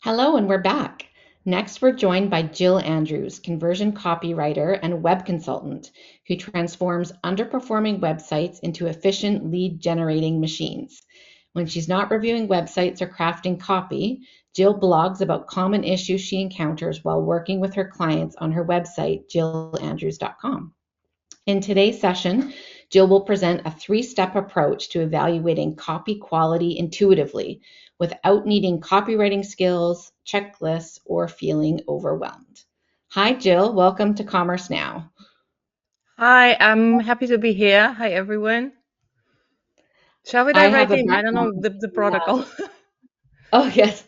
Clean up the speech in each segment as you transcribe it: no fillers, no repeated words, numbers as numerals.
Hello, and we're back. Next, we're joined by Gill Andrews, conversion copywriter and web consultant, who transforms underperforming websites into efficient lead generating machines. When she's not reviewing websites or crafting copy, Jill blogs about common issues she encounters while working with her clients on her website, jillandrews.com. In today's session, Jill will present a three-step approach to evaluating copy quality intuitively without needing copywriting skills, checklists, or feeling overwhelmed. Hi, Jill. Welcome to Commerce Now. Hi, I'm happy to be here. Hi, everyone. Shall we I dive have right a in? I don't background. know the Yeah. protocol. Oh, yes.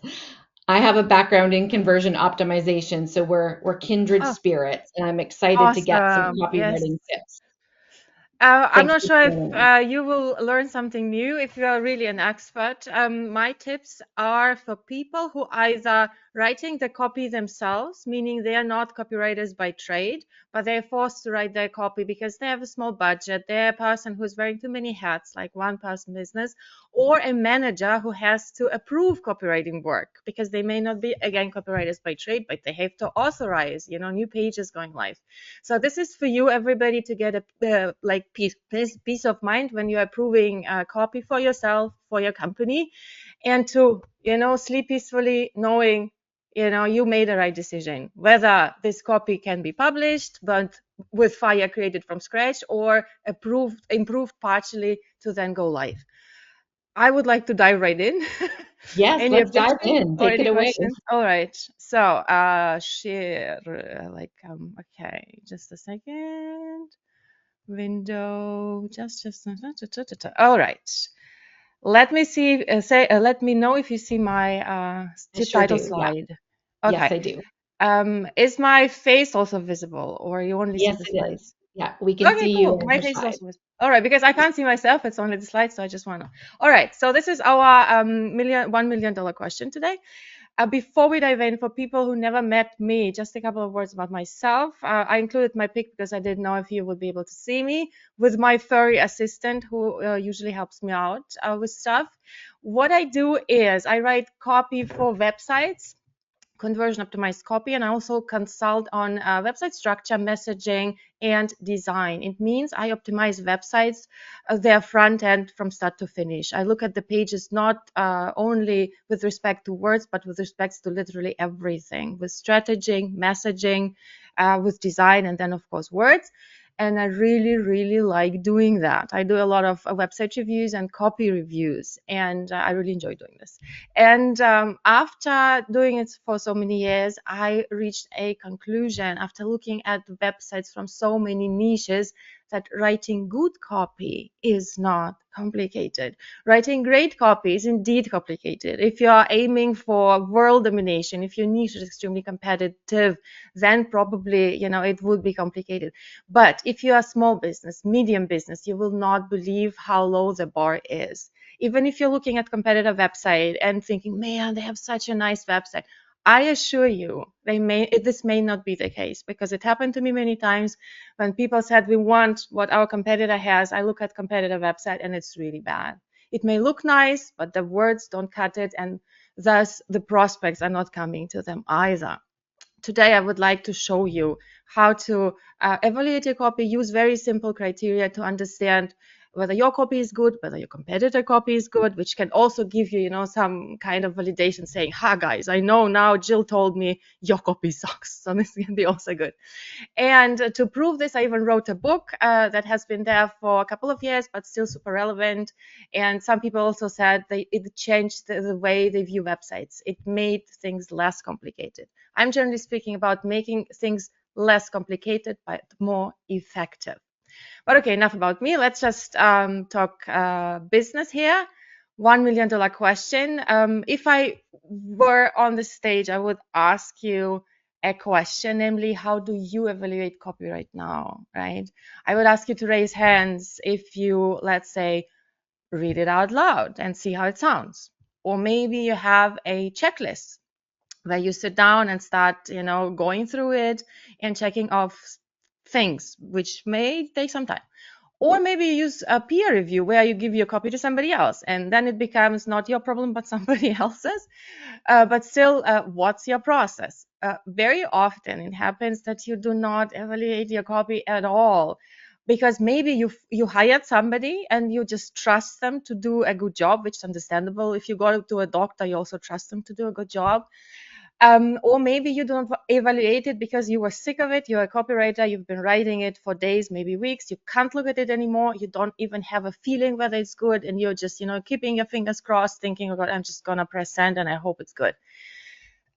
I have a background in conversion optimization, so we're kindred Oh, spirits, and I'm excited to get some awesome. Yes. copywriting tips. I'm Thanks not for sure if joining us. you will learn something new if you are really an expert. My tips are for people who either writing the copy themselves, meaning they are not copywriters by trade, but they're forced to write their copy because they have a small budget. They're a person who's wearing too many hats, like one person business, or a manager who has to approve copywriting work because they may not be, again, copywriters by trade, but they have to authorize, new pages going live. So this is for you, everybody, to get a like peace of mind when you're approving a copy for yourself, for your company, and to sleep peacefully, knowing you made the right decision. Whether this copy can be published, but with fire created from scratch, or improved partially to then go live. I would like to dive right in. Yes, Any let's dive objections in. or Take any it away. questions? All right. So, share, okay, just a second. Window, just. All right. Let me see. Let me know if you see my I sure title do. Yeah. slide. Yes, Okay. I do. Is my face also visible, or you only see Yes, the it is. slides? Yeah, we can Okay, see you cool. on My your face is side. also visible. All right, because I can't see myself, it's only the slide, so I just want to. All right, so this is our $1 million question today. Before we dive in, for people who never met me, just a couple of words about myself. I included my pic because I didn't know if you would be able to see me with my furry assistant who usually helps me out with stuff. What I do is I write copy for websites, conversion optimized copy, and I also consult on website structure, messaging, and design. It means I optimize websites, their front end from start to finish. I look at the pages not only with respect to words, but with respect to literally everything, with strategy, messaging, with design, and then of course words. And I really, really like doing that. I do a lot of website reviews and copy reviews, and I really enjoy doing this. And after doing it for so many years, I reached a conclusion after looking at websites from so many niches that writing good copy is not complicated. Writing great copy is indeed complicated. If you are aiming for world domination, if your niche is extremely competitive, then probably, it would be complicated. But if you are a small business, medium business, you will not believe how low the bar is. Even if you're looking at competitor website and thinking, man, they have such a nice website, I assure you this may not be the case, because it happened to me many times when people said we want what our competitor has. I look at competitor website and it's really bad. It may look nice, but the words don't cut it, and thus the prospects are not coming to them either. Today, I would like to show you how to evaluate your copy, use very simple criteria to understand whether your copy is good, whether your competitor copy is good, which can also give you, some kind of validation saying, ha, guys, I know now Jill told me your copy sucks. So this can be also good. And to prove this, I even wrote a book that has been there for a couple of years, but still super relevant. And some people also said it changed the way they view websites. It made things less complicated. I'm generally speaking about making things less complicated, but more effective. But okay, enough about me. Let's just talk business here. $1 million question. If I were on the stage, I would ask you a question, namely, how do you evaluate copyright now, right? I would ask you to raise hands if you, let's say, read it out loud and see how it sounds. Or maybe you have a checklist where you sit down and start, going through it and checking off things, which may take some time. Or maybe you use a peer review where you give your copy to somebody else, and then it becomes not your problem but somebody else's. But still, what's your process? Very often it happens that you do not evaluate your copy at all, because maybe you hired somebody and you just trust them to do a good job, which is understandable. If you go to a doctor, you also trust them to do a good job. Or maybe you don't evaluate it because you were sick of it. You're a copywriter. You've been writing it for days, maybe weeks. You can't look at it anymore. You don't even have a feeling whether it's good. And you're just, keeping your fingers crossed, thinking, oh God, I'm just going to press send and I hope it's good.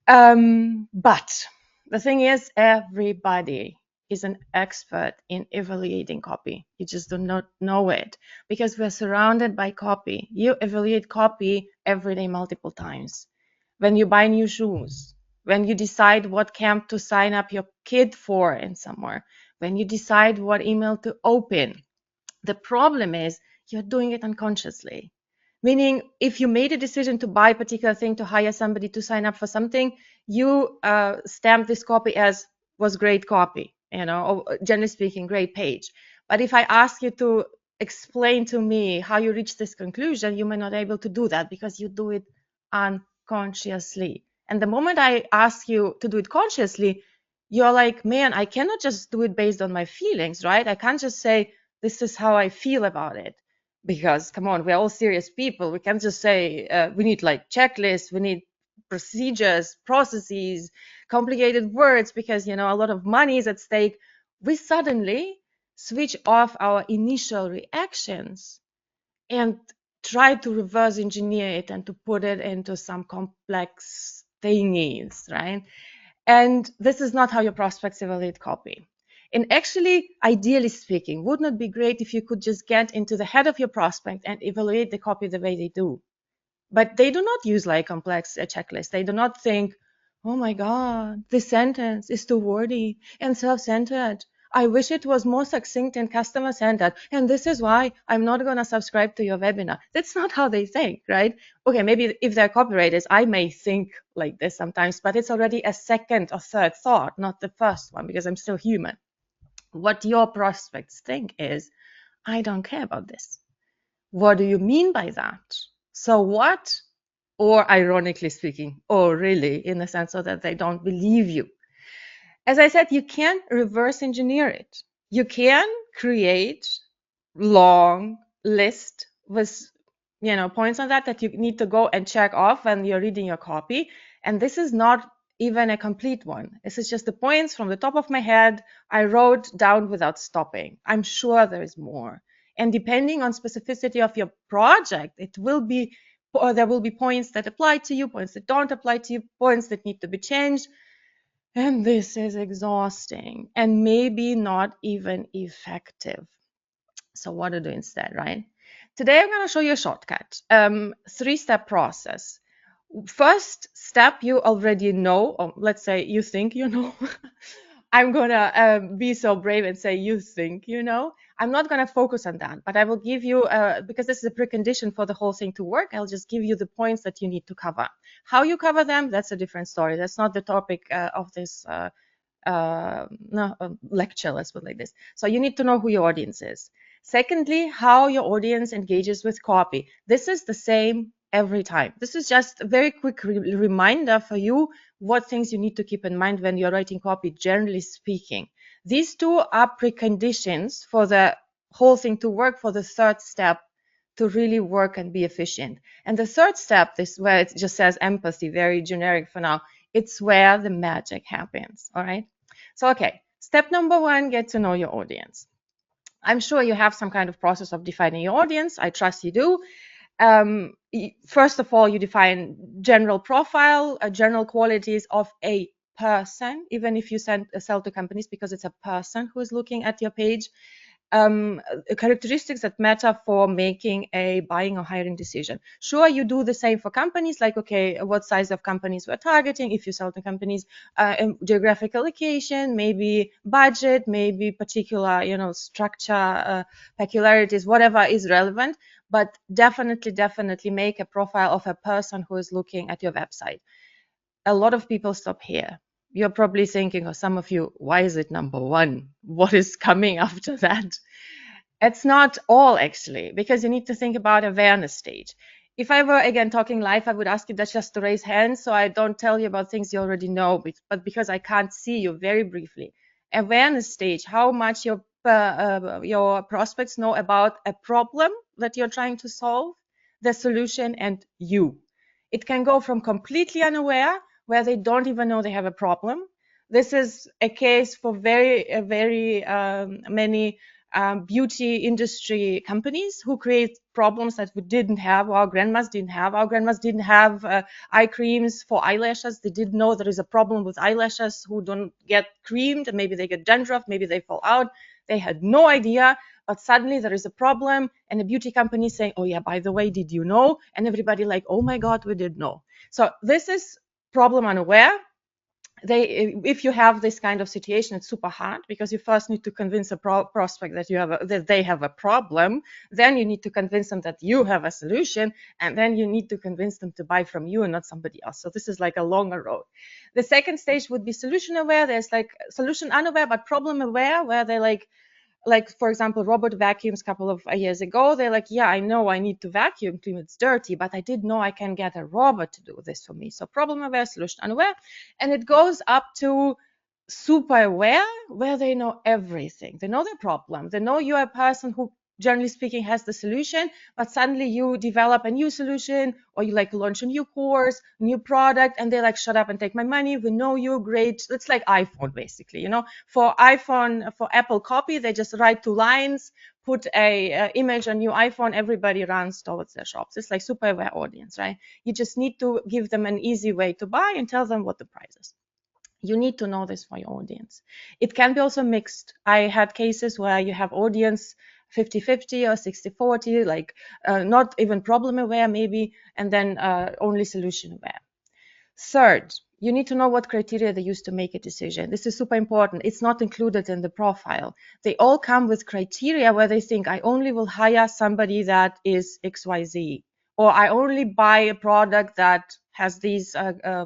But the thing is, everybody is an expert in evaluating copy. You just do not know it because we're surrounded by copy. You evaluate copy every day, multiple times. When you buy new shoes, when you decide what camp to sign up your kid for in somewhere, when you decide what email to open. The problem is you're doing it unconsciously. Meaning, if you made a decision to buy a particular thing, to hire somebody to sign up for something, you stamp this copy as was great copy, or generally speaking, great page. But if I ask you to explain to me how you reach this conclusion, you may not be able to do that because you do it unconsciously. And the moment I ask you to do it consciously, you're like, man, I cannot just do it based on my feelings, right? I can't just say, this is how I feel about it. Because, come on, we're all serious people. We can't just say we need like checklists, we need procedures, processes, complicated words, because, a lot of money is at stake. We suddenly switch off our initial reactions and try to reverse engineer it and to put it into some complex thingies, right? And this is not how your prospects evaluate copy. And actually, ideally speaking, would not be great if you could just get into the head of your prospect and evaluate the copy the way they do. But they do not use like complex checklists. They do not think, oh my God, this sentence is too wordy and self-centered. I wish it was more succinct and customer-centered. And this is why I'm not going to subscribe to your webinar. That's not how they think, right? Okay, maybe if they're copywriters, I may think like this sometimes, but it's already a second or third thought, not the first one, because I'm still human. What your prospects think is, I don't care about this. What do you mean by that? So what? Or ironically speaking, or really, in the sense of that they don't believe you. As I said, you can reverse engineer it. You can create long list with points on that you need to go and check off when you're reading your copy. And this is not even a complete one. This is just the points from the top of my head I wrote down without stopping. I'm sure there is more. And depending on specificity of your project, there will be points that apply to you, points that don't apply to you, points that need to be changed. And this is exhausting and maybe not even effective. So what to do instead, right? Today, I'm going to show you a shortcut, 3-step process. First step, you already know, or let's say you think you know. I'm going to be so brave and say you think you know. I'm not going to focus on that, but I will give you, because this is a precondition for the whole thing to work, I'll just give you the points that you need to cover. How you cover them, that's a different story. That's not the topic of this lecture, let's put it like this. So you need to know who your audience is. Secondly, how your audience engages with copy. This is the same every time. This is just a very quick reminder for you what things you need to keep in mind when you're writing copy, generally speaking. These two are preconditions for the whole thing to work, for the third step to really work and be efficient. And the third step is where it just says empathy, very generic for now. It's where the magic happens, all right? So, okay, step number 1, get to know your audience. I'm sure you have some kind of process of defining your audience. I trust you do. First of all, you define general profile, general qualities of a person, even if you sell to companies, because it's a person who is looking at your page. Characteristics that matter for making a buying or hiring decision. Sure, you do the same for companies, like, okay, what size of companies we're targeting, if you sell to companies, geographic location, maybe budget, maybe particular, structure, peculiarities, whatever is relevant, but definitely make a profile of a person who is looking at your website. A lot of people stop here. You're probably thinking, or some of you, why is it number 1? What is coming after that? It's not all actually, because you need to think about awareness stage. If I were again talking live, I would ask you just to raise hands so I don't tell you about things you already know, but because I can't see you, very briefly. Awareness stage, how much your prospects know about a problem that you're trying to solve, the solution, and you. It can go from completely unaware, where they don't even know they have a problem. This is a case for very many beauty industry companies who create problems that we didn't have, or our grandmas didn't have. Our grandmas didn't have eye creams for eyelashes. They didn't know there is a problem with eyelashes who don't get creamed, and maybe they get dandruff, maybe they fall out. They had no idea, but suddenly there is a problem, and a beauty company saying, oh yeah, by the way, did you know? And everybody like, oh my God, we did know. So this is problem unaware. If you have this kind of situation, it's super hard, because you first need to convince a prospect that they have a problem, then you need to convince them that you have a solution, and then you need to convince them to buy from you and not somebody else. So this is like a longer road. The second stage would be solution aware. There's like solution unaware but problem aware, where they like for example, robot vacuums a couple of years ago, they're like, yeah, I know I need to vacuum clean, it's dirty, but I didn't know I can get a robot to do this for me. So problem aware, solution unaware. And it goes up to super aware, where they know everything. They know the problem. They know you're a person who, generally speaking, has the solution, but suddenly you develop a new solution, or you like launch a new course, new product, and they're like, shut up and take my money. We know you, great. It's like iPhone, basically. You know, for Apple copy, they just write 2 lines, put a image on new iPhone, everybody runs towards their shops. It's like super aware audience, right? You just need to give them an easy way to buy and tell them what the price is. You need to know this for your audience. It can be also mixed. I had cases where you have audience 50-50 or 60-40, like not even problem aware maybe, and then only solution aware. Third, you need to know what criteria they use to make a decision. This is super important. It's not included in the profile. They all come with criteria where they think, I only will hire somebody that is XYZ, or I only buy a product that has these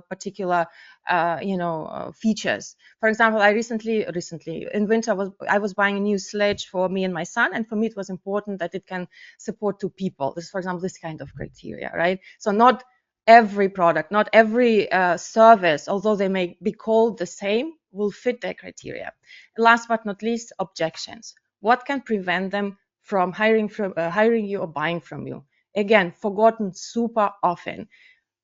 particular features. For example, I recently in winter I was buying a new sledge for me and my son, and for me it was important that it can support 2 people. This is, for example, this kind of criteria, right? So not every product, not every service, although they may be called the same, will fit their criteria. Last but not least, objections. What can prevent them from hiring you or buying from you? Again, forgotten super often.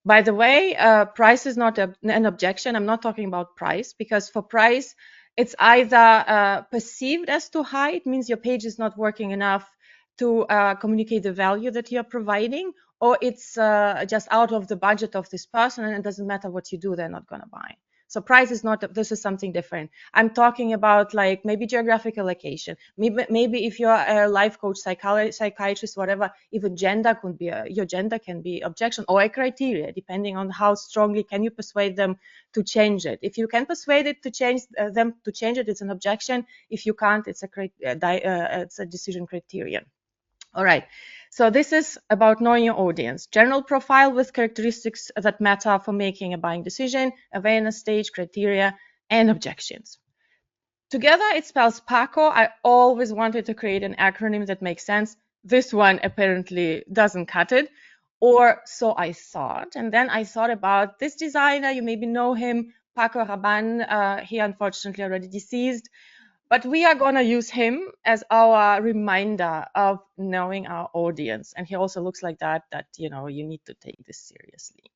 By the way, price is not an objection. I'm not talking about price, because for price, it's either perceived as too high. It means your page is not working enough to communicate the value that you're providing, or it's just out of the budget of this person, and it doesn't matter what you do, they're not going to buy. So price is not, this is something different. I'm talking about like maybe geographical location. Maybe if you're a life coach, psychiatrist, whatever, even gender could be, your gender can be objection, or a criteria, depending on how strongly can you persuade them to change it. If you can persuade it to change them to change it, it's an objection. If you can't, it's a decision criterion. All right. So this is about knowing your audience. General profile with characteristics that matter for making a buying decision, awareness stage, criteria, and objections. Together, it spells PACO. I always wanted to create an acronym that makes sense. This one apparently doesn't cut it, or so I thought. And then I thought about this designer. You maybe know him, Paco Rabanne. He unfortunately already deceased. But we are going to use him as our reminder of knowing our audience. And he also looks like that you need to take this seriously.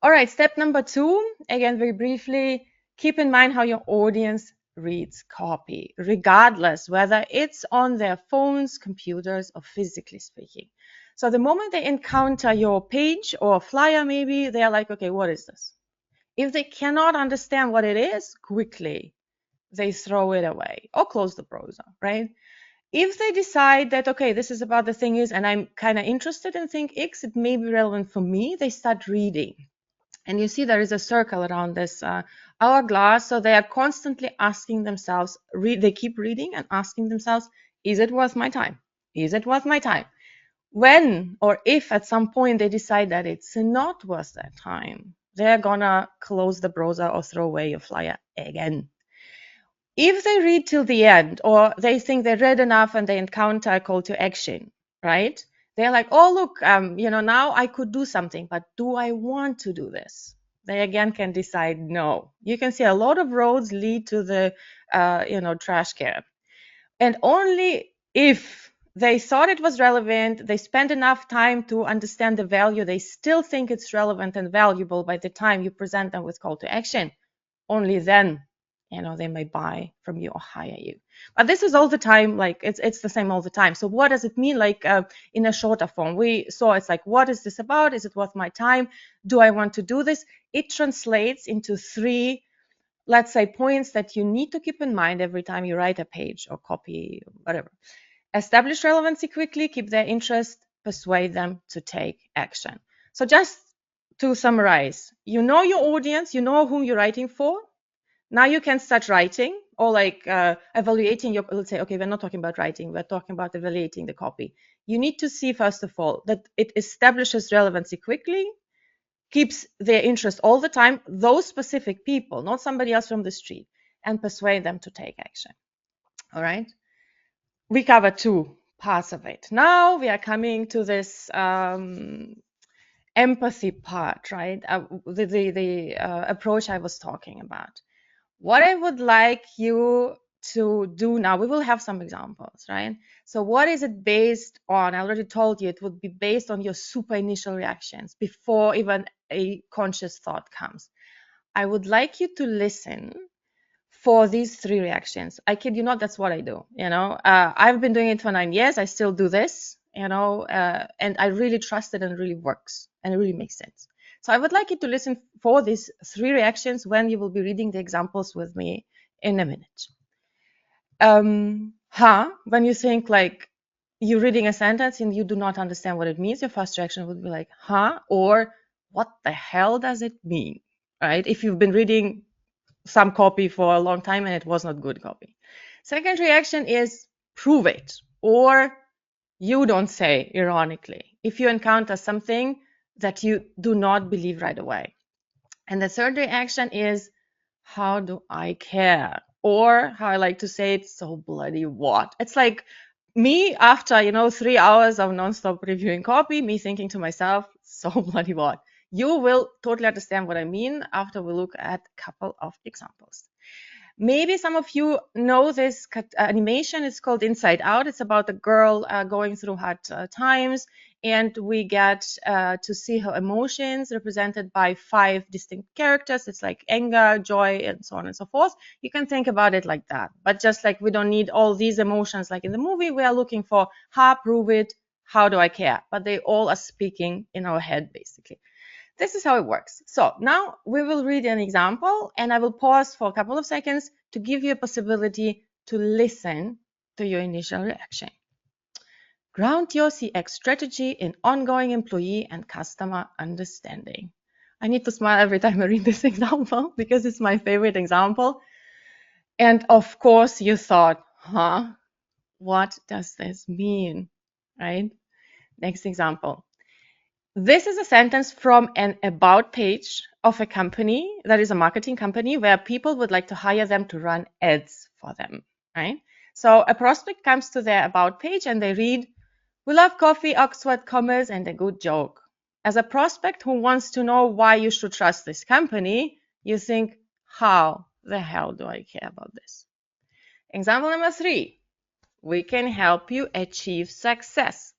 All right, step number 2, again, very briefly, keep in mind how your audience reads copy, regardless whether it's on their phones, computers, or physically speaking. So the moment they encounter your page or flyer, maybe, they're like, okay, what is this? If they cannot understand what it is, quickly they throw it away or close the browser, right? If they decide that, okay, this is about the thing is, and I'm kind of interested in thing X, it may be relevant for me, they start reading. And you see there is a circle around this hourglass. So they are constantly asking themselves, they keep reading and asking themselves, is it worth my time? Is it worth my time? When or if at some point they decide that it's not worth their time, they're gonna close the browser or throw away your flyer again. If they read till the end, or they think they read enough and they encounter a call to action, right? They're like, oh, look, now I could do something, but do I want to do this? They again can decide no. You can see a lot of roads lead to the, trash can. And only if they thought it was relevant, they spent enough time to understand the value, they still think it's relevant and valuable by the time you present them with call to action, only then they may buy from you or hire you. But this is all the time, like it's the same all the time. So what does it mean, like in a shorter form? We saw it's like, what is this about? Is it worth my time? Do I want to do this? It translates into 3, let's say, points that you need to keep in mind every time you write a page or copy, whatever. Establish relevancy quickly, keep their interest, persuade them to take action. So just to summarize, you know your audience, you know whom you're writing for. Now you can start writing, or like evaluating your, let's say, okay, we're not talking about writing, we're talking about evaluating the copy. You need to see, first of all, that it establishes relevancy quickly, keeps their interest all the time, those specific people, not somebody else from the street, and persuade them to take action. All right. We covered 2 parts of it. Now we are coming to this empathy part, right? The approach I was talking about. What I would like you to do now, we will have some examples, right? So what is it based on? I already told you it would be based on your super initial reactions before even a conscious thought comes. I would like you to listen for these 3 reactions. I kid you not, that's what I do. I've been doing it for 9 years. I still do this, and I really trust it, and it really works, and it really makes sense. So I would like you to listen for these 3 reactions when you will be reading the examples with me in a minute. When you think like you're reading a sentence and you do not understand what it means, your first reaction would be like, or what the hell does it mean, right? If you've been reading some copy for a long time and it was not good copy. Second reaction is prove it, or you don't say, ironically, if you encounter something that you do not believe right away. And the third reaction is, how do I care? Or how I like to say it, so bloody what? It's like me after 3 hours of nonstop reviewing copy, me thinking to myself, so bloody what? You will totally understand what I mean after we look at a couple of examples. Maybe some of you know this animation. It's called Inside Out. It's about a girl going through hard times, and we get to see her emotions represented by 5 distinct characters. It's like anger, joy, and so on and so forth. You can think about it like that. But just like we don't need all these emotions like in the movie, we are looking for how, prove it, how do I care? But they all are speaking in our head, basically. This is how it works. So now we will read an example, and I will pause for a couple of seconds to give you a possibility to listen to your initial reaction. Ground your CX strategy in ongoing employee and customer understanding. I need to smile every time I read this example because it's my favorite example. And of course you thought, what does this mean, right? Next example. This is a sentence from an about page of a company that is a marketing company where people would like to hire them to run ads for them, right? So a prospect comes to their about page and they read, "We love coffee, Oxford commerce, and a good joke." As a prospect who wants to know why you should trust this company, you think, how the hell do I care about this? Example number 3, we can help you achieve success.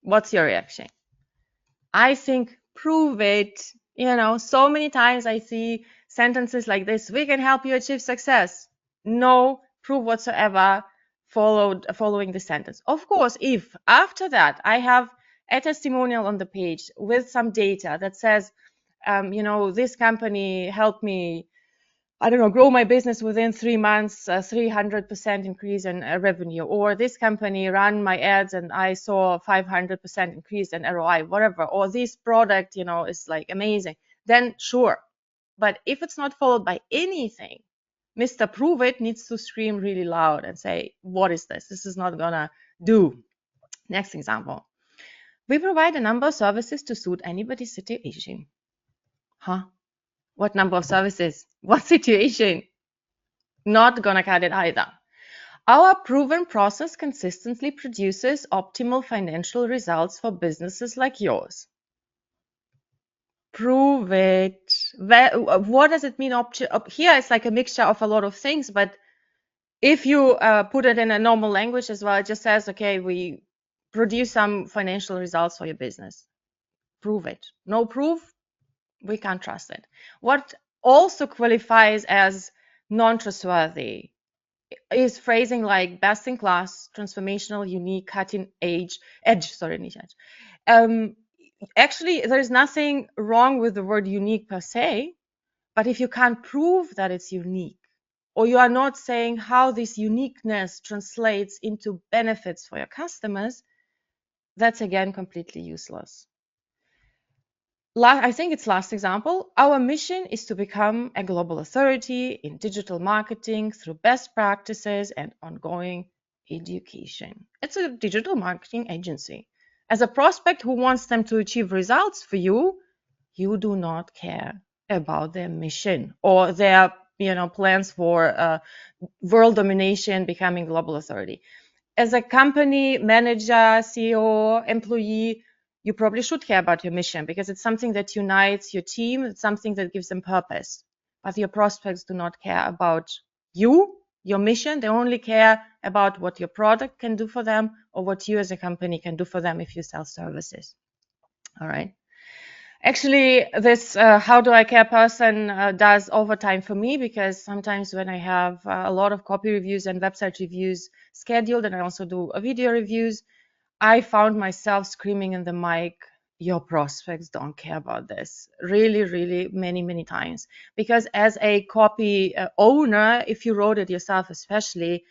What's your reaction? I think, prove it. So many times I see sentences like this, we can help you achieve success. No proof whatsoever following the sentence. Of course, if after that I have a testimonial on the page with some data that says, this company helped me, grow my business within 3 months, 300% increase in revenue, or this company ran my ads and I saw 500% increase in ROI, whatever, or this product, is like amazing, then sure. But if it's not followed by anything, Mr. Prove It needs to scream really loud and say, what is this? This is not gonna do. Next example. We provide a number of services to suit anybody's situation. What number of services? What situation? Not gonna cut it either. Our proven process consistently produces optimal financial results for businesses like yours. Prove it. What does it mean? Here it's like a mixture of a lot of things, but if you put it in a normal language as well, it just says, okay, we produce some financial results for your business. Prove it. No proof, we can't trust it. What also qualifies as non-trustworthy is phrasing like best in class, transformational, unique, cutting edge. Actually, there's nothing wrong with the word unique per se, but if you can't prove that it's unique, or you are not saying how this uniqueness translates into benefits for your customers, that's again completely useless. I think it's last example. Our mission is to become a global authority in digital marketing through best practices and ongoing education. It's a digital marketing agency. As a prospect who wants them to achieve results for you, you do not care about their mission or their plans for world domination, becoming global authority. As a company manager, CEO, employee, you probably should care about your mission because it's something that unites your team. It's something that gives them purpose. But your prospects do not care about you, your mission. They only care about what your product can do for them or what you as a company can do for them if you sell services. All right. Actually, this how do I care person does overtime for me, because sometimes when I have a lot of copy reviews and website reviews scheduled, and I also do video reviews, I found myself screaming in the mic, your prospects don't care about this. Really, really many times. Because as a copy owner, if you wrote it yourself especially,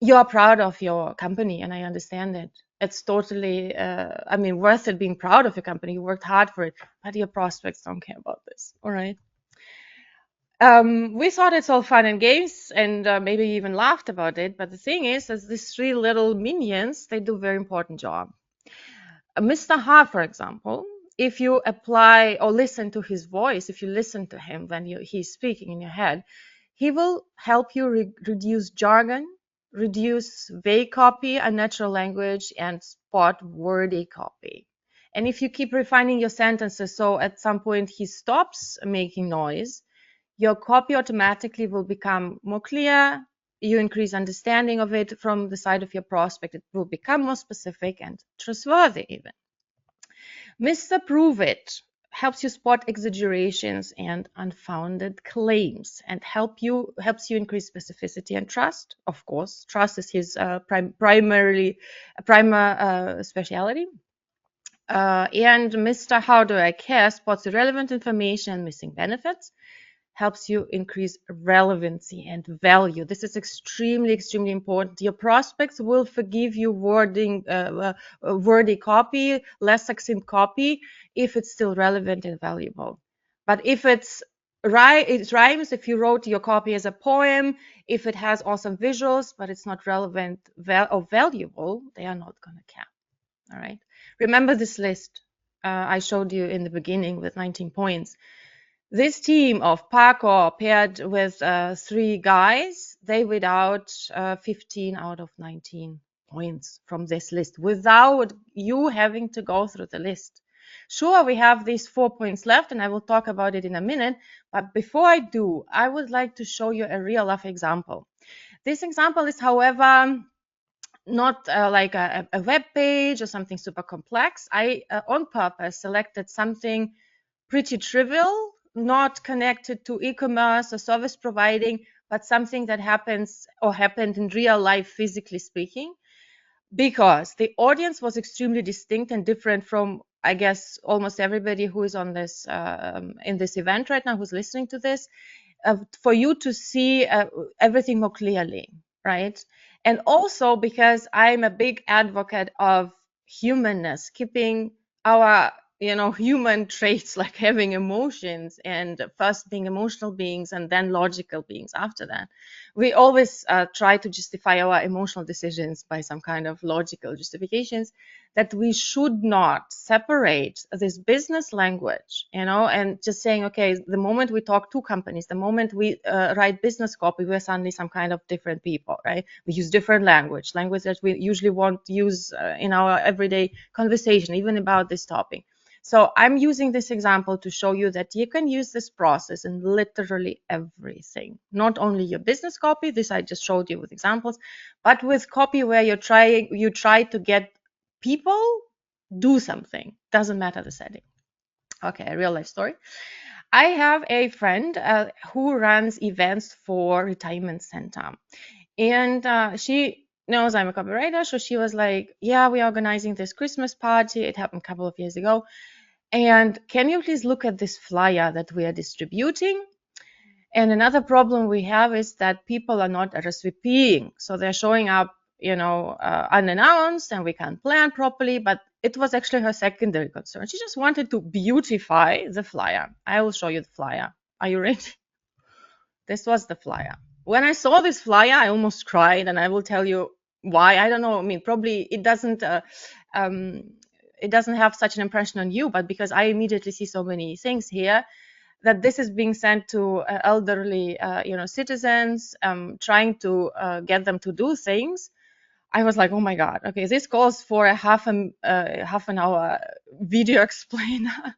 you are proud of your company, and I understand it. It's totally, worth it being proud of your company. You worked hard for it, but your prospects don't care about this. All right. We thought it's all fun and games, and maybe even laughed about it. But the thing is, as these three little minions, they do a very important job. Mr. Ha, for example, if you apply or listen to his voice, if you listen to him when he's speaking in your head, he will help you reduce jargon, reduce vague copy, unnatural language, and spot wordy copy. And if you keep refining your sentences, so at some point he stops making noise, your copy automatically will become more clear. You increase understanding of it from the side of your prospect. It will become more specific and trustworthy even. Mr. Prove It helps you spot exaggerations and unfounded claims, and helps you increase specificity and trust. Of course, trust is his primary speciality. And Mr. How Do I Care spots irrelevant information and missing benefits, helps you increase relevancy and value. This is extremely important. Your prospects will forgive you wordy copy, less succinct copy, if it's still relevant and valuable. But if it rhymes, if you wrote your copy as a poem, if it has awesome visuals, but it's not relevant or valuable, they are not going to care. All right. Remember this list I showed you in the beginning with 19 points. This team of Paco paired with 3 guys, they weed out 15 out of 19 points from this list without you having to go through the list. Sure, we have these 4 points left, and I will talk about it in a minute. But before I do, I would like to show you a real life example. This example is, however, not like a web page or something super complex. I, on purpose, selected something pretty trivial, not connected to e-commerce or service providing, but something that happens or happened in real life, physically speaking, because the audience was extremely distinct and different from, I guess, almost everybody who is on this in this event right now, who's listening to this, for you to see everything more clearly, right? And also because I'm a big advocate of humanness, keeping our human traits like having emotions, and first being emotional beings and then logical beings after that. We always try to justify our emotional decisions by some kind of logical justifications, that we should not separate this business language, and just saying, okay, the moment we talk to companies, the moment we write business copy, we're suddenly some kind of different people, right? We use different language that we usually won't use in our everyday conversation, even about this topic. So I'm using this example to show you that you can use this process in literally everything, not only your business copy, this I just showed you with examples, but with copy where you try to get people do something, doesn't matter the setting. Okay, a real life story. I have a friend who runs events for retirement center, and she knows I'm a copywriter, so she was like, yeah, we're organizing this Christmas party. It happened a couple of years ago. And can you please look at this flyer that we are distributing? And another problem we have is that people are not RSVPing. So they're showing up, unannounced, and we can't plan properly. But it was actually her secondary concern. She just wanted to beautify the flyer. I will show you the flyer. Are you ready? This was the flyer. When I saw this flyer, I almost cried, and I will tell you why. I don't know. I mean, probably it doesn't have such an impression on you, but because I immediately see so many things here, that this is being sent to elderly, citizens, trying to get them to do things. I was like, oh my God, okay, this calls for a half an hour video explainer.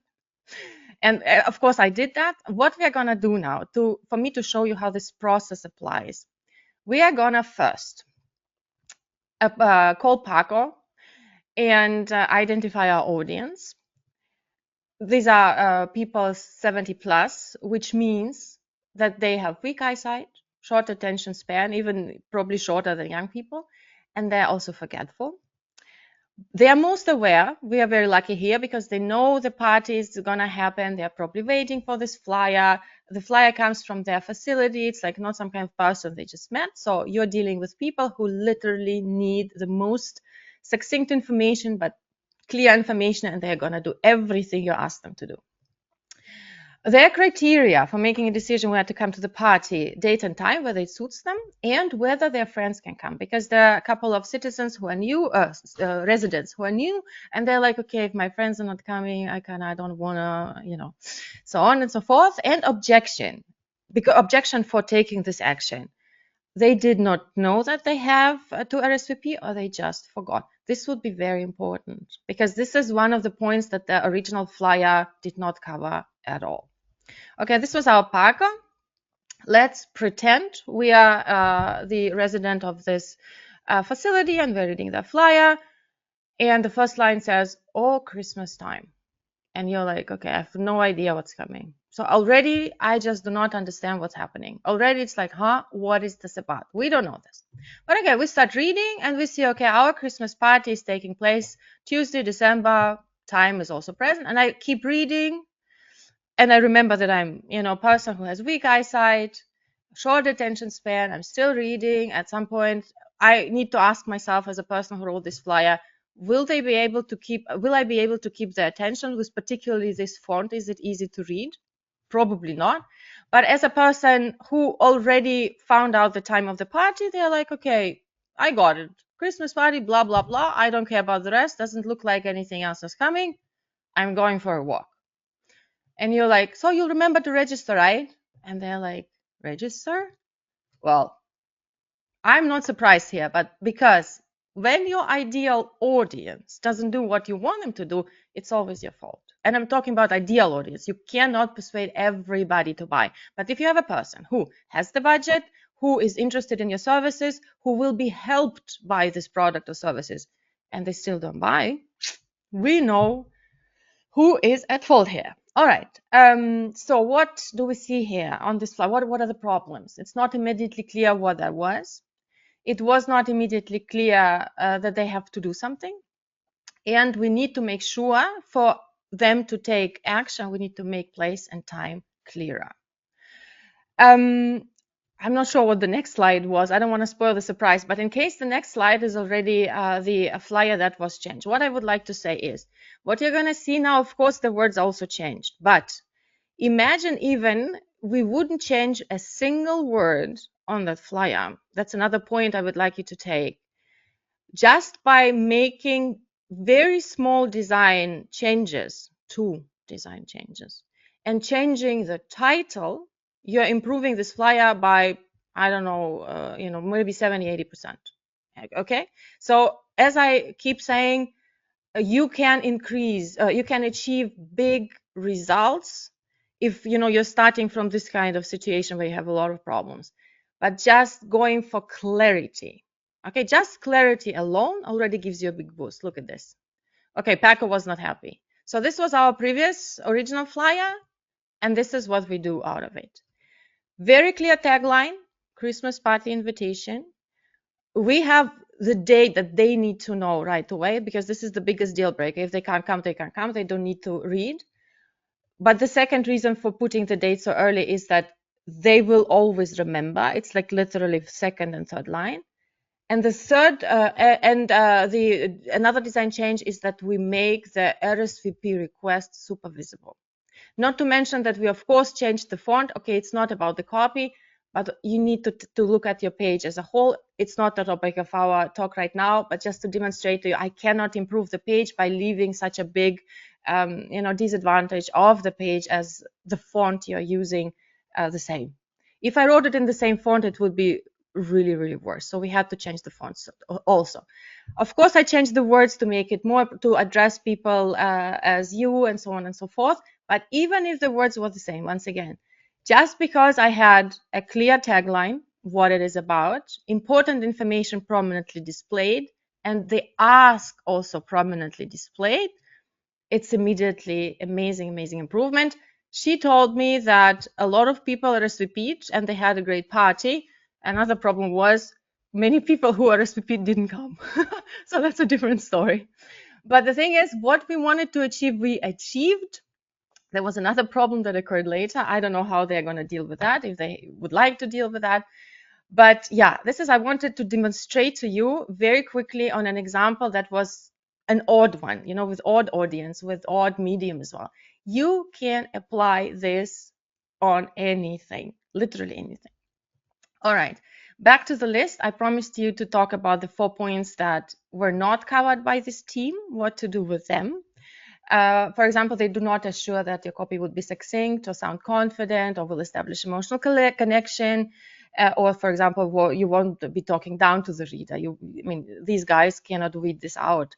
And of course, I did that. What we are gonna do now, for me to show you how this process applies, we are gonna first call Paco and identify our audience. These are people 70 plus, which means that they have weak eyesight, short attention span, even probably shorter than young people, and they're also forgetful. They are most aware. We are very lucky here because they know the party is going to happen. They're probably waiting for this flyer. The flyer comes from their facility. It's like not some kind of person they just met. So you're dealing with people who literally need the most succinct information, but clear information, and they're going to do everything you ask them to do. Their criteria for making a decision where to come to the party, date and time, whether it suits them, and whether their friends can come. Because there are a couple of citizens who are new, residents who are new, and they're like, okay, if my friends are not coming, I don't want to, so on and so forth. And objection for taking this action. They did not know that they have to RSVP, or they just forgot. This would be very important because this is one of the points that the original flyer did not cover at all. Okay, this was our Paco. Let's pretend we are the resident of this facility, and we're reading the flyer. And the first line says, oh, Christmas time. And you're like, okay, I have no idea what's coming. So already I just do not understand what's happening. Already it's like, what is this about? We don't know this. But okay, we start reading and we see, okay, our Christmas party is taking place Tuesday, December. Time is also present. And I keep reading. And I remember that I'm, a person who has weak eyesight, short attention span. I'm still reading. At some point, I need to ask myself, as a person who wrote this flyer, will I be able to keep their attention with particularly this font? Is it easy to read? Probably not. But as a person who already found out the time of the party, they're like, okay, I got it. Christmas party, blah, blah, blah. I don't care about the rest. Doesn't look like anything else is coming. I'm going for a walk. And you're like, so you'll remember to register, right? And they're like, register? Well, I'm not surprised here, but because when your ideal audience doesn't do what you want them to do, it's always your fault. And I'm talking about ideal audience. You cannot persuade everybody to buy. But if you have a person who has the budget, who is interested in your services, who will be helped by this product or services, and they still don't buy, we know who is at fault here. All right. So what do we see here on this slide? What are the problems? It's not immediately clear what that was. It was not immediately clear that they have to do something. And we need to make sure for them to take action, we need to make place and time clearer. I'm not sure what the next slide was. I don't want to spoil the surprise, but in case the next slide is already the flyer that was changed, what I would like to say is what you're going to see now, of course, the words also changed, but imagine even we wouldn't change a single word on that flyer. That's another point I would like you to take. Just by making very small design changes, 2 design changes, and changing the title, you're improving this flyer by, I don't know, maybe 70, 80%. Okay. So as I keep saying, you can you can achieve big results if you're starting from this kind of situation where you have a lot of problems, but just going for clarity. Okay, just clarity alone already gives you a big boost. Look at this. Okay, Paco was not happy. So this was our previous original flyer, and this is what we do out of it. Very clear tagline, Christmas party invitation. We have the date that they need to know right away, because this is the biggest deal breaker. If they can't come, they can't come. They don't need to read. But the second reason for putting the date so early is that they will always remember. It's like literally second and third line. And the third another design change is that we make the RSVP request super visible. Not to mention that we, of course, changed the font. Okay, it's not about the copy, but you need to look at your page as a whole. It's not the topic of our talk right now, but just to demonstrate to you, I cannot improve the page by leaving such a big disadvantage of the page as the font you're using the same. If I wrote it in the same font, it would be really, really worse. So we had to change the fonts also. Of course, I changed the words to make it more to address people as you and so on and so forth. But even if the words were the same, once again, just because I had a clear tagline, what it is about, important information prominently displayed, and the ask also prominently displayed, it's immediately amazing improvement. She told me that a lot of people RSVP'd and they had a great party. Another problem was many people who RSVP'd didn't come. So that's a different story. But the thing is, what we wanted to achieve, we achieved. There was another problem that occurred later. I don't know how they're going to deal with that, if they would like to deal with that. But yeah, I wanted to demonstrate to you very quickly on an example that was an odd one, with odd audience, with odd medium as well. You can apply this on anything, literally anything. All right, back to the list. I promised you to talk about the 4 points that were not covered by this team, what to do with them. For example, they do not assure that your copy would be succinct or sound confident or will establish emotional connection. Or, for example, you won't be talking down to the reader. These guys cannot weed this out.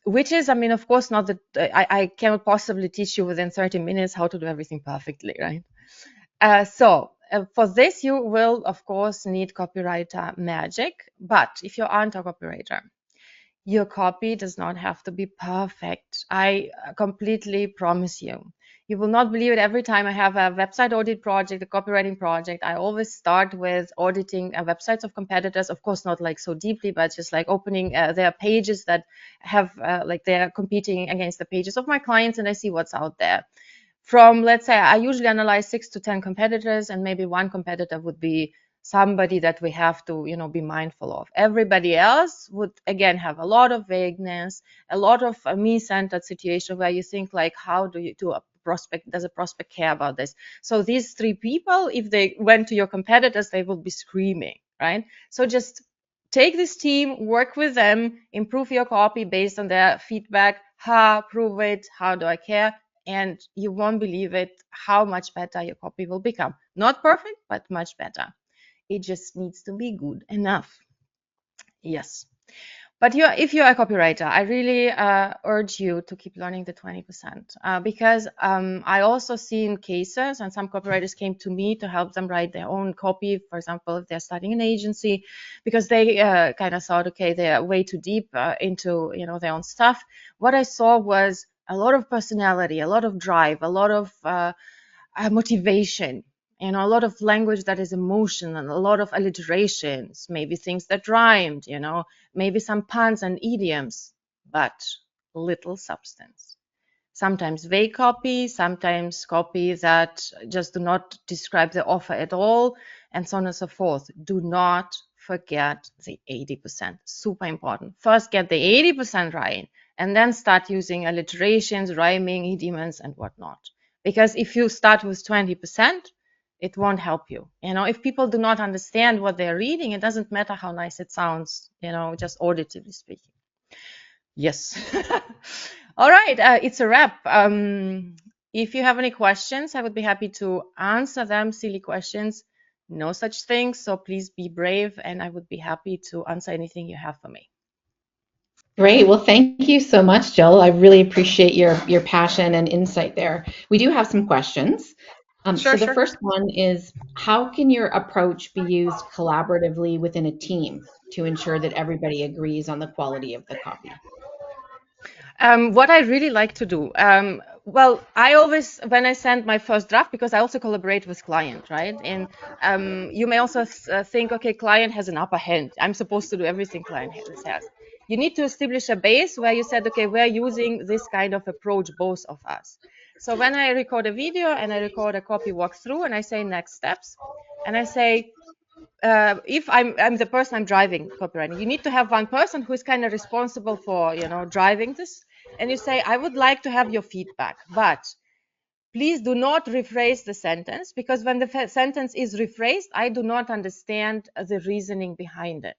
Which is, of course, not that I cannot possibly teach you within 30 minutes how to do everything perfectly, right? So for this, you will, of course, need copywriter magic. But if you aren't a copywriter, your copy does not have to be perfect. I completely promise you. You will not believe it. Every time I have a website audit project, a copywriting project, I always start with auditing websites of competitors. Of course, not like so deeply, but just like opening their pages that have they're competing against the pages of my clients, and I see what's out there. From, let's say, I usually analyze 6 to 10 competitors, and maybe one competitor would be somebody that we have to be mindful of. Everybody else would again have a lot of vagueness, a lot of me-centered situation where you think like, how does a prospect care about this? So these 3 people, if they went to your competitors, they would be screaming, right? So just take this team, work with them, improve your copy based on their feedback. Prove it, how do I care? And you won't believe it how much better your copy will become. Not perfect, but much better. It just needs to be good enough. Yes. But if you're a copywriter, I really urge you to keep learning the 20% because I also seen cases, and some copywriters came to me to help them write their own copy. For example, if they're starting an agency, because they kind of thought, okay, they're way too deep into their own stuff. What I saw was a lot of personality, a lot of drive, a lot of motivation. A lot of language that is emotional, a lot of alliterations, maybe things that rhymed, maybe some puns and idioms, but little substance. Sometimes vague copy, sometimes copy that just do not describe the offer at all. and so on and so forth. Do not forget the 80%. Super important. First, get the 80% right, and then start using alliterations, rhyming, idioms, and whatnot. Because if you start with 20%, it won't help you. If people do not understand what they're reading, it doesn't matter how nice it sounds, just auditively speaking. Yes. All right. It's a wrap. If you have any questions, I would be happy to answer them. Silly questions, no such thing. So please be brave, and I would be happy to answer anything you have for me. Great. Well, thank you so much, Jill. I really appreciate your passion and insight there. We do have some questions. So the first one is, how can your approach be used collaboratively within a team to ensure that everybody agrees on the quality of the copy? What I really like to do, well, I always, when I send my first draft, because I also collaborate with client, right? And you may also think, okay, client has an upper hand. I'm supposed to do everything client has. You need to establish a base where you said, okay, we're using this kind of approach, both of us. So when I record a video and I record a copy walkthrough and I say next steps, and I say, if I'm the person I'm driving copywriting, you need to have one person who is kind of responsible for driving this, and you say, I would like to have your feedback, but please do not rephrase the sentence, because when the sentence is rephrased, I do not understand the reasoning behind it.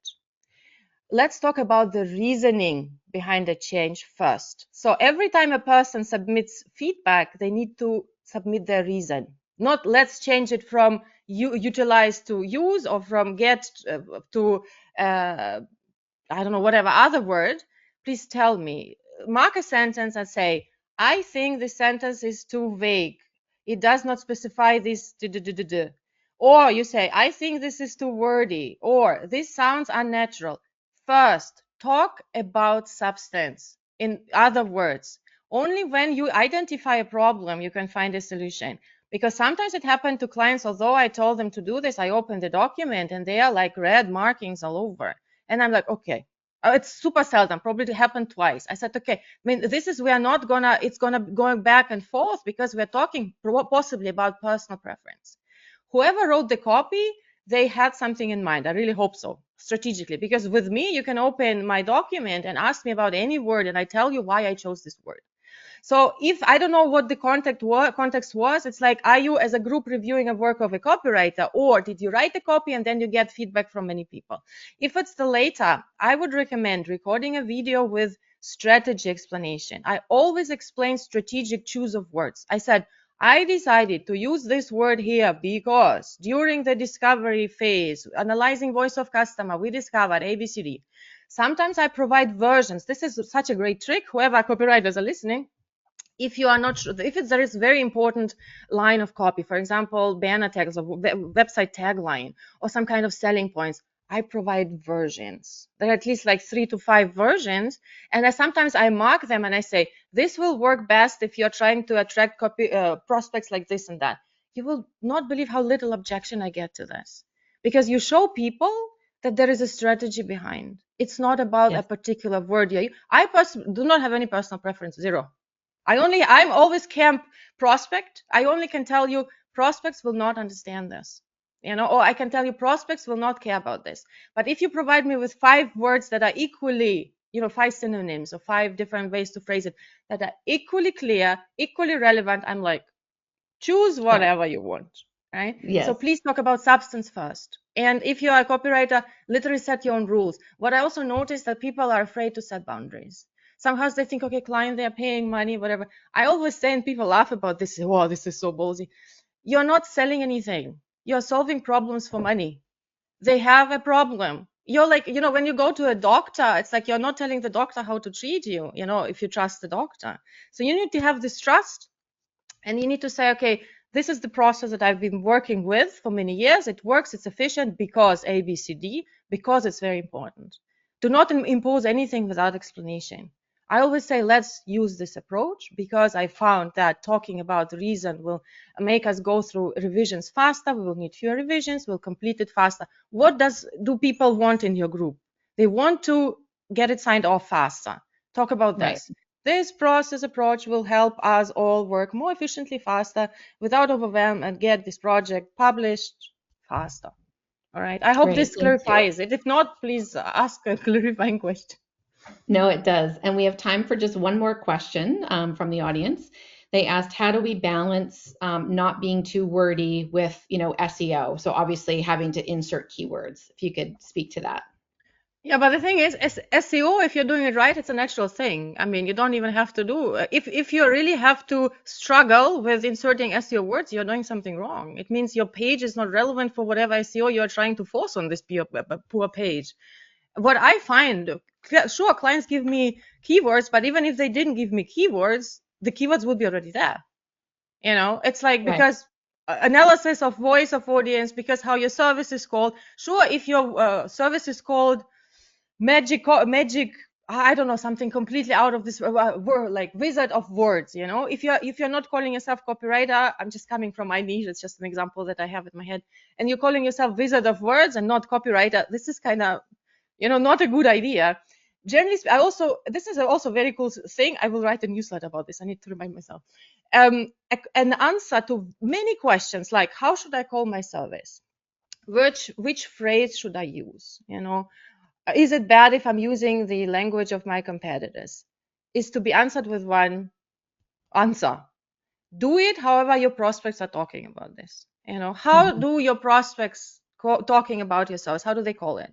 Let's talk about the reasoning behind the change first. So every time a person submits feedback, they need to submit their reason. Not let's change it from utilize to use, or from get to I don't know, whatever other word. Please tell me. Mark a sentence and say, I think this sentence is too vague. It does not specify this. Or you say, I think this is too wordy, or this sounds unnatural. First, talk about substance. In other words, only when you identify a problem, you can find a solution. Because sometimes it happened to clients, although I told them to do this, I opened the document and they are like red markings all over. And I'm like, okay, it's super seldom, probably it happened twice. I said, okay, I mean, this is, we are not gonna, it's gonna going back and forth, because we're talking possibly about personal preference. Whoever wrote the copy, they had something in mind. I really hope so, strategically, because with me, you can open my document and ask me about any word, and I tell you why I chose this word. So if I don't know what the context was, it's like, are you as a group reviewing a work of a copywriter, or did you write the copy and then you get feedback from many people? If it's the latter, I would recommend recording a video with strategy explanation. I always explain strategic choose of words. I said, I decided to use this word here because during the discovery phase, analyzing voice of customer, we discovered ABCD. Sometimes I provide versions. This is such a great trick. Whoever copywriters are listening, if you are not sure, if there is very important line of copy, for example, banner tags or website tagline or some kind of selling points, I provide versions. There are at least like 3 to 5 versions, and sometimes I mark them and I say, this will work best if you're trying to attract prospects like this and that. You will not believe how little objection I get to this, because you show people that there is a strategy behind. It's not about a particular word. I do not have any personal preference, zero. I'm always camp prospect. I only can tell you prospects will not understand this, or I can tell you prospects will not care about this. But if you provide me with 5 words that are equally, 5 synonyms or 5 different ways to phrase it that are equally clear, equally relevant, I'm like, choose whatever you want, right? Yes. So please talk about substance first. And if you are a copywriter, literally set your own rules. What I also noticed that people are afraid to set boundaries. Somehow they think, okay, client, they're paying money, whatever. I always say, and people laugh about this, wow, this is so ballsy. You're not selling anything. You're solving problems for money. They have a problem. You're like, when you go to a doctor, it's like you're not telling the doctor how to treat you, if you trust the doctor. So you need to have this trust, and you need to say, okay, this is the process that I've been working with for many years. It works, it's efficient because A, B, C, D, because it's very important. Do not impose anything without explanation. I always say, let's use this approach, because I found that talking about the reason will make us go through revisions faster. We will need fewer revisions. We'll complete it faster. What do people want in your group? They want to get it signed off faster. Talk about this. This process approach will help us all work more efficiently, faster, without overwhelm, and get this project published faster. All right. I hope Great. this Thank you. clarifies it. If not, please ask a clarifying question. No, it does. And we have time for just one more question from the audience. They asked, how do we balance not being too wordy with, SEO? So obviously having to insert keywords. If you could speak to that. Yeah, but the thing is, SEO, if you're doing it right, it's a natural thing. I mean, you don't even have to do. If you really have to struggle with inserting SEO words, you're doing something wrong. It means your page is not relevant for whatever SEO you're trying to force on this poor page. What I find, sure, clients give me keywords, but even if they didn't give me keywords, the keywords would be already there. It's like, Right. because analysis of voice of audience, because how your service is called. Sure, if your service is called magic, I don't know, something completely out of this word, like wizard of words, if you're not calling yourself copywriter, I'm just coming from my niche, it's just an example that I have in my head, and you're calling yourself wizard of words and not copywriter, this is kind of not a good idea. Generally, this is also a very cool thing. I will write a newsletter about this. I need to remind myself. An answer to many questions like, how should I call my service? Which phrase should I use? Is it bad if I'm using the language of my competitors? Is to be answered with one answer. Do it however your prospects are talking about this. How Mhm. do your prospects talking about yourselves? How do they call it?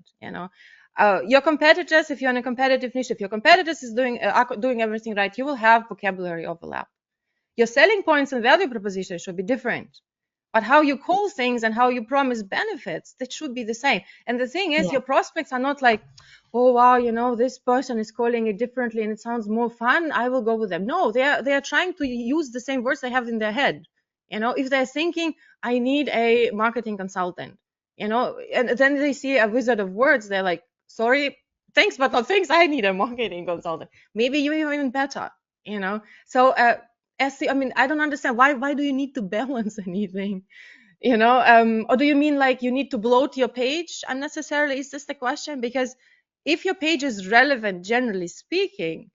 Your competitors, if you're in a competitive niche, if your competitors are doing everything right, you will have vocabulary overlap. Your selling points and value proposition should be different. But how you call things and how you promise benefits, that should be the same. And the thing is, Yeah. your prospects are not like, oh wow, this person is calling it differently and it sounds more fun, I will go with them. No, they are trying to use the same words they have in their head. If they're thinking, I need a marketing consultant, and then they see a wizard of words, they're like, sorry, thanks, but not thanks, I need a marketing consultant. Maybe you're even better. So I mean, I don't understand why do you need to balance anything? Or do you mean like you need to bloat your page unnecessarily? Is this the question? Because if your page is relevant, generally speaking,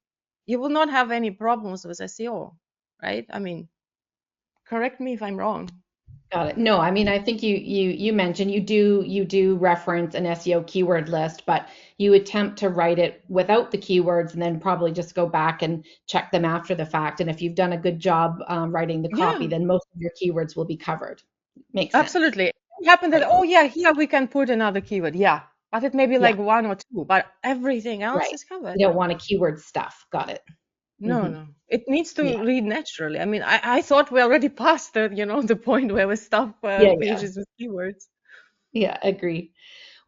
you will not have any problems with SEO, right? I mean, correct me if I'm wrong. Got it. No, I mean, I think you mentioned you do reference an SEO keyword list, but you attempt to write it without the keywords and then probably just go back and check them after the fact. And if you've done a good job writing the copy, Yeah, then most of your keywords will be covered. Makes sense. absolutely. It happened that, Right. oh yeah, here we can put another keyword. Yeah, but it may be Yeah. like one or two, but everything else Right. is covered. You don't want a keyword stuff. Got it. No, Hmm. no. It needs Yeah. to read naturally. I mean, I thought we already passed the point where we stop Yeah. Yeah. pages with keywords. Yeah. Agree.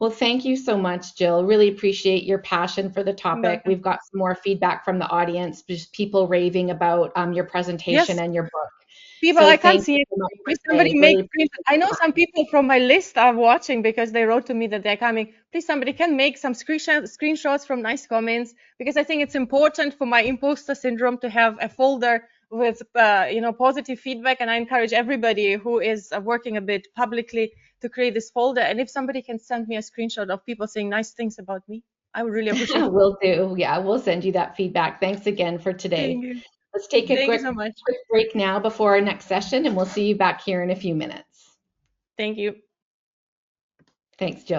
Well, thank you so much, Jill. Really appreciate your passion for the topic. Welcome. We've got some more feedback from the audience, just people raving about your presentation Yes, and your book. people, So I can't thank see you it. so much for Please, somebody today. make Really screen. appreciate I your know some time. people from my list are watching because they wrote to me that they're coming. Please, somebody can make some screenshots from nice comments, because I think it's important for my imposter syndrome to have a folder with positive feedback, and I encourage everybody who is working a bit publicly to create this folder. And if somebody can send me a screenshot of people saying nice things about me, I would really appreciate it. Will do. Yeah, we'll send you that feedback. Thanks again for Thank today. you. Let's take a Thank you quick, so much. quick break now before our next session, and we'll see you back here in a few minutes. Thank you. Thanks, Jill.